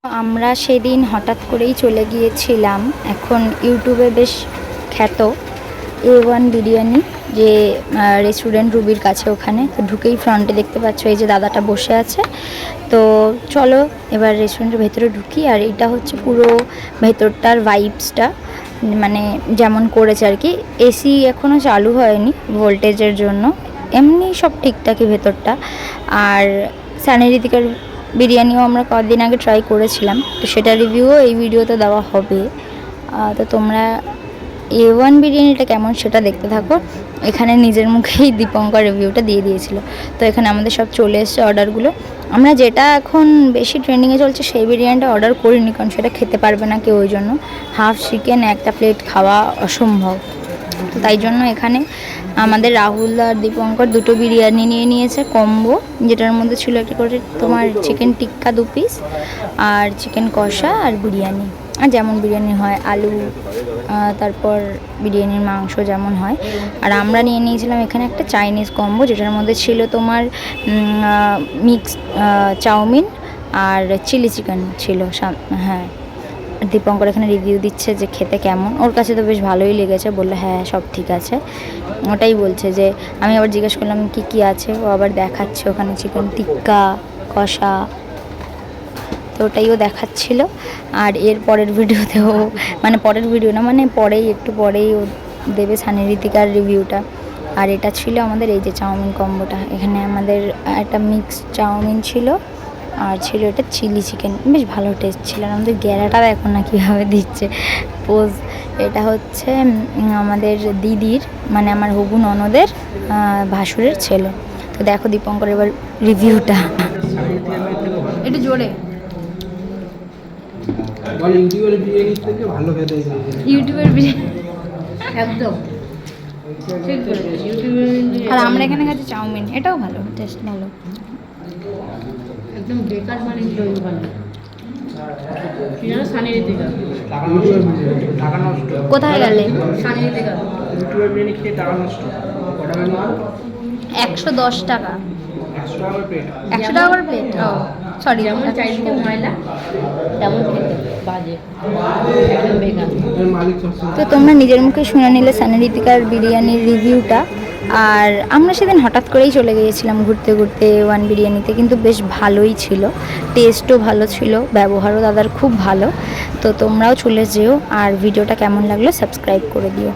আমরা সেদিন হঠাৎ করেই চলে গিয়েছিলাম এখন ইউটিউবে বেশ খ্যাত A1 বিরিয়ানি, যে রেস্টুরেন্ট রুবির কাছে, ওখানে তো ঢুকেই ফ্রন্টে দেখতে পাচ্ছ এই যে দাদাটা বসে আছে। তো চলো এবার রেস্টুরেন্টের ভেতরে ঢুকি। আর এটা হচ্ছে পুরো ভেতরটার ভাইবসটা, মানে যেমন করেছে আর কি। এসি এখনও চালু হয়নি ভোল্টেজের জন্য, এমনি সব ঠিকঠাকই ভেতরটা। আর সানিরিতিকার বিরিয়ানিও আমরা কদিন আগে ট্রাই করেছিলাম, তো সেটা রিভিউও এই ভিডিওতে দেওয়া হবে। তো তোমরা A1 বিরিয়ানিটা কেমন সেটা দেখতে থাকো। এখানে নিজের মুখেই দীপঙ্কর রিভিউটা দিয়ে দিয়েছিল। তো এখানে আমাদের সব চলে এসছে অর্ডারগুলো। আমরা যেটা এখন বেশি ট্রেন্ডিংয়ে চলছে সেই বিরিয়ানিটা অর্ডার করিনি, কারণ সেটা খেতে পারবে না কেউ, ওই জন্য হাফ চিকেন একটা প্লেট খাওয়া অসম্ভব। তো তাই জন্য এখানে আমাদের রাহুল আর দীপঙ্কর দুটো বিরিয়ানি নিয়ে নিয়েছে কম্বো, যেটার মধ্যে ছিল একটা করে তোমার চিকেন টিক্কা 2 পিস, আর চিকেন কষা আর বিরিয়ানি, আর যেমন বিরিয়ানি হয় আলু, তারপর বিরিয়ানির মাংস যেমন হয়। আর আমরা নিয়ে নিয়েছিলাম এখানে একটা চাইনিজ কম্বো, যেটার মধ্যে ছিল তোমার মিক্সড চাউমিন আর চিলি চিকেন ছিল। হ্যাঁ, দীপঙ্কর এখানে রিভিউ দিচ্ছে যে খেতে কেমন। ওর কাছে তো বেশ ভালোই লেগেছে, বললো হ্যাঁ সব ঠিক আছে। ওটাই বলছে যে আমি আবার জিজ্ঞেস করলাম কি কি আছে, ও আবার দেখাচ্ছে ওখানে চিকেন টিক্কা কষা, তো ওটাইও দেখাচ্ছিল। আর এর পরের ভিডিওতেও, মানে পরের ভিডিও না, মানে পরেই একটু পরেই ও দেবে সানিরিতিকার রিভিউটা। আর এটা ছিল আমাদের এই যে চাউমিন কম্বোটা। এখানে আমাদের একটা মিক্সড চাউমিন ছিল, আর ছিল এটা চিলি চিকেন, বেশ ভালো টেস্ট ছিল। আমাদের গ্যারাটা দেখো না কীভাবে দিচ্ছে পোজ। এটা হচ্ছে আমাদের দিদির, মানে আমার হবু ননদের ভাসুরের ছেলে। তো দেখো দীপঙ্কর এবার রিভিউটা একটু জোরে। ইউটিউবের বিরিয়ানি থেকে ভালো খেতে, ইউটিউবের বিরিয়ানি একদম ঠিক বলেছিস। আর আমরা এখানে খাচ্ছি চাউমিন, এটাও ভালো, টেস্ট ভালো, একদম বেকার বানিয়ে দিল ওখানে। কি জানো সানিরিতিকা টাকা নষ্ট। কোথায় গেলে? সানিরিতিকা ইউটিউবের বিরিয়ানি খেয়ে টাকা নষ্ট। কটা মেনু? 110 টাকা, 100 টাকা প্লেট। 100 টাকা করে প্লেট। ও সরি, যেমন চাইনিজে ময়লা তেমন খেতে বাজে, একদম বেকার। এর মালিক সবসময় তো তোমরা নিজের মুখে শুনে নিলে সানিরিতিকার বিরিয়ানির রিভিউটা। আর আমরা সেদিন হঠাৎ করেই চলে গিয়েছিলাম ঘুরতে ঘুরতে A1 বিরিয়ানিতে, কিন্তু বেশ ভালোই ছিল, টেস্টও ভালো ছিল, ব্যবহারও দাদার খুব ভালো। তো তোমরাও চলে যেও। আর ভিডিওটা কেমন লাগলো সাবস্ক্রাইব করে দিও।